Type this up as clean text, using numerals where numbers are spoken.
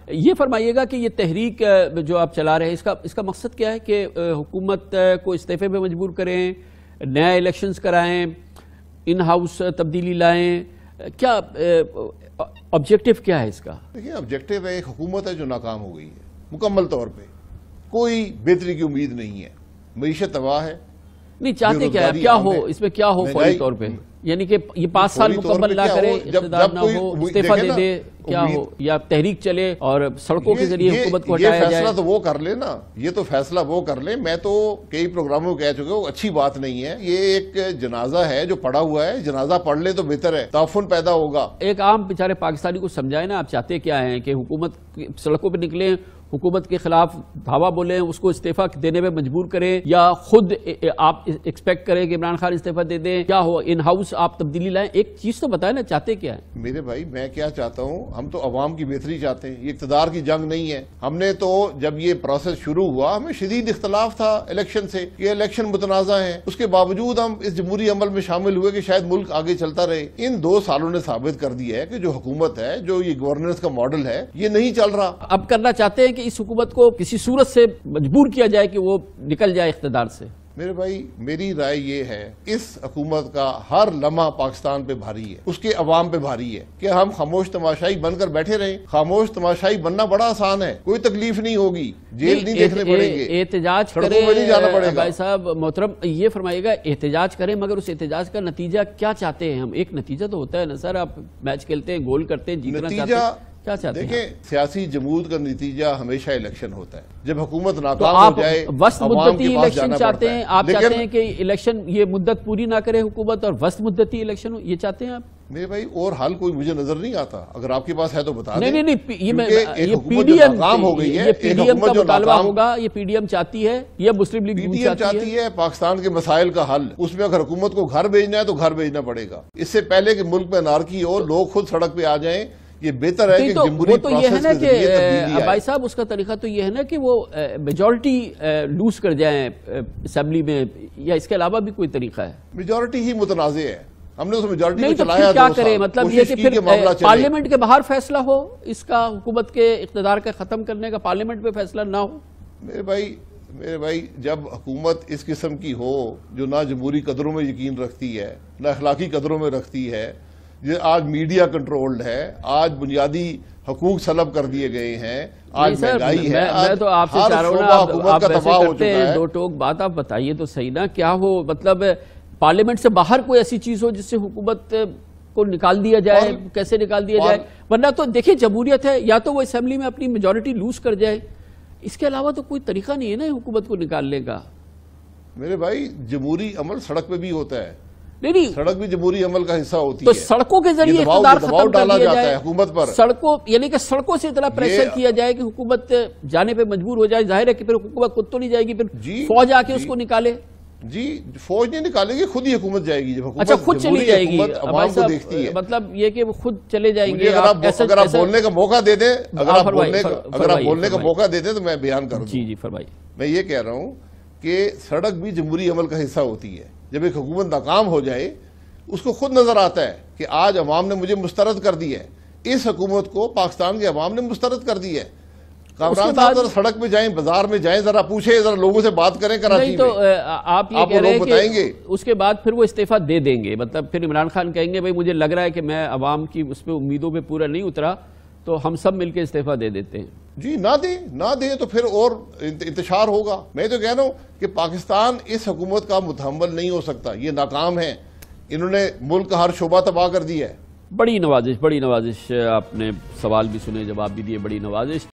یہ فرمائیے گا کہ یہ تحریک جو آپ چلا رہے ہیں اس کا مقصد کیا ہے کہ حکومت کو استعفے پہ مجبور کریں، نیا الیکشنز کرائیں، ان ہاؤس تبدیلی لائیں، کیا آبجیکٹو کیا ہے اس کا؟ دیکھیں آبجیکٹو ہے، ایک حکومت ہے جو ناکام ہو گئی ہے مکمل طور پہ، کوئی بہتری کی امید نہیں ہے، معیشت تباہ ہے۔ نہیں چاہتے کیا ہو اس میں کیا ہو فوری طور پہ؟ یعنی کہ یہ 5 سال مکمل نہ کرے، اقتدار نہ ہو، استعفیٰ دے دے، کیا ہو؟ یا تحریک چلے اور سڑکوں کے ذریعے حکومت کو ہٹایا جائے؟ یہ فیصلہ تو وہ کر لے نا، یہ تو فیصلہ وہ کر لے۔ میں تو کئی پروگراموں کہہ چکے ہوں، اچھی بات نہیں ہے، یہ ایک جنازہ ہے جو پڑا ہوا ہے، جنازہ پڑھ لے تو بہتر ہے، تعفن پیدا ہوگا۔ ایک عام بیچارے پاکستانی کو سمجھائیں نا، آپ چاہتے کیا ہیں کہ حکومت سڑکوں پہ نکلیں، حکومت کے خلاف دھاوا بولیں، اس کو استعفیٰ دینے میں مجبور کریں، یا خود آپ ایکسپیکٹ کریں کہ عمران خان استعفیٰ دے دیں؟ کیا ہو ان ہاؤس آپ تبدیلی لائیں؟ ایک چیز تو بتائیں نا، چاہتے کیا ہے؟ میرے بھائی میں کیا چاہتا ہوں، ہم تو عوام کی بہتری چاہتے ہیں، یہ اقتدار کی جنگ نہیں ہے۔ ہم نے تو جب یہ پروسیس شروع ہوا ہمیں شدید اختلاف تھا الیکشن سے، یہ الیکشن متنازع ہیں، اس کے باوجود ہم اس جمہوری عمل میں شامل ہوئے کہ شاید ملک آگے چلتا رہے۔ ان 2 سالوں نے ثابت کر دیا ہے کہ جو حکومت ہے، جو یہ گورننس کا ماڈل ہے، یہ نہیں چل رہا۔ اب کرنا چاہتے ہیں کہ اس حکومت کو کسی صورت سے مجبور کیا جائے کہ وہ نکل جائے اقتدار سے؟ میرے بھائی میری رائے یہ ہے، اس حکومت کا ہر لمحہ پاکستان پہ بھاری ہے، اس کے عوام پہ بھاری ہے کہ ہم خاموش تماشائی بن کر بیٹھے رہیں۔ خاموش تماشائی بننا بڑا آسان ہے، کوئی تکلیف نہیں ہوگی، جیل نہیں دیکھنے پڑیں گے، احتجاج کریں۔ نہیں جانا پڑے گا۔ بھائی صاحب محترم یہ فرمائیے گا، احتجاج کریں مگر اس احتجاج کا نتیجہ کیا چاہتے ہیں ہم؟ ایک نتیجہ تو ہوتا ہے نا سر، آپ میچ کھیلتے ہیں، گول کرتے ہیں، جیتنا چاہتے ہیں، کیا چاہتے ہیں؟ دیکھیں سیاسی جمود کا نتیجہ ہمیشہ الیکشن ہوتا ہے، جب حکومت ناکام ہو جائے وسط عوام مدتی کے پاس الیکشن جانا چاہتے پڑتا ہیں؟ ہے۔ آپ چاہتے ہیں کہ الیکشن یہ مدت پوری نہ کرے حکومت اور وسط مدتی الیکشن ہو، یہ چاہتے ہیں آپ؟ میرے بھائی اور حل کوئی مجھے نظر نہیں آتا، اگر آپ کے پاس ہے تو بتا دیں۔ نہیں، یہ پی ڈی ایم کا مطالبہ ہوگا، یہ پی ڈی ایم چاہتی ہے، یہ مسلم لیگ چاہتی ہے پاکستان کے مسائل کا حل۔ اس میں اگر حکومت کو گھر بھیجنا ہے تو گھر بھیجنا پڑے گا، اس سے پہلے کہ ملک میں انارکی ہو، لوگ خود سڑک پہ آ جائیں، یہ بہتر ہے کہ جمہوری پروسیس کے ذریعے تبدیلی آئے۔ بھائی صاحب اس کا طریقہ تو یہ ہے نا کہ وہ میجورٹی لوز کر جائیں اسمبلی میں، یا اس کے علاوہ بھی کوئی طریقہ ہے؟ میجورٹی ہی متنازع ہے، ہم نے اس میجورٹی کو نہیں تو چلایا پھر کیا کریں؟ مطلب یہ کہ پھر پارلیمنٹ کے باہر فیصلہ ہو اس کا، حکومت کے اقتدار کا ختم کرنے کا پارلیمنٹ میں فیصلہ نہ ہو؟ میرے بھائی جب حکومت اس قسم کی ہو جو نہ جمہوری قدروں میں یقین رکھتی ہے، نہ اخلاقی قدروں میں رکھتی ہے، یہ آج میڈیا کنٹرولڈ ہے، آج بنیادی حقوق سلب کر دیے گئے ہیں، آج مہنگائی ہے، میں تو آپ سے چاہ رہا ہوں نا، آپ ایسے کرتے ہیں دو ٹوک بات، آپ بتائیے تو صحیح نا کیا ہو؟ مطلب پارلیمنٹ سے باہر کوئی ایسی چیز ہو جس سے حکومت کو نکال دیا جائے، کیسے نکال دیا جائے؟ ورنہ تو دیکھیں جمہوریت ہے، یا تو وہ اسمبلی میں اپنی میجورٹی لوز کر جائے، اس کے علاوہ تو کوئی طریقہ نہیں ہے نا حکومت کو نکالنے کا۔ میرے بھائی جمہوری عمل سڑک پہ بھی ہوتا ہے، نہیں سڑک بھی جمہوری عمل کا حصہ ہوتی ہے، تو سڑکوں کے ذریعے اقتدار ختم کر دیا جائے حکومت پر، سڑکوں یعنی کہ سڑکوں سے اتنا پریشر کیا جائے کہ حکومت جانے پہ مجبور ہو جائے۔ ظاہر ہے کہ پھر حکومت خود تو نہیں جائے گی، پھر فوج آ کے اس کو نکالے۔ جی فوج نہیں نکالے گی، خود ہی حکومت جائے گی، جب اچھا خود چلی جائے گی، عوام کو دیکھتی ہے۔ مطلب یہ کہ وہ خود چلے جائیں گے۔ اگر آپ بولنے کا موقع دے دیں، اگر آپ بولنے کا موقع دے دیں تو میں بیان کروں۔ جی فرمائیے۔ میں یہ کہہ رہا ہوں کہ سڑک بھی جمہوری عمل کا حصہ ہوتی ہے، جب ایک حکومت ناکام ہو جائے اس کو خود نظر آتا ہے کہ آج عوام نے مجھے مسترد کر دی ہے، اس حکومت کو پاکستان کے عوام نے مسترد کر دی ہے۔ کامران صاحب ذرا سڑک میں جائیں، بازار میں جائیں، ذرا پوچھیں، ذرا لوگوں سے بات کریں کراچی میں، تو آپ یہ کہہ رہے ہیں بتائیں گے کہ اس کے بعد پھر وہ استعفیٰ دے دیں گے، مطلب پھر عمران خان کہیں گے بھائی مجھے لگ رہا ہے کہ میں عوام کی اس پہ امیدوں پہ پورا نہیں اترا، تو ہم سب مل کے استعفیٰ دے دیتے ہیں۔ جی نہ دیں تو پھر اور انتشار ہوگا۔ میں تو کہہ رہا ہوں کہ پاکستان اس حکومت کا متحمل نہیں ہو سکتا، یہ ناکام ہے، انہوں نے ملک کا ہر شعبہ تباہ کر دیا ہے۔ بڑی نوازش، آپ نے سوال بھی سنے، جواب بھی دیے، بڑی نوازش۔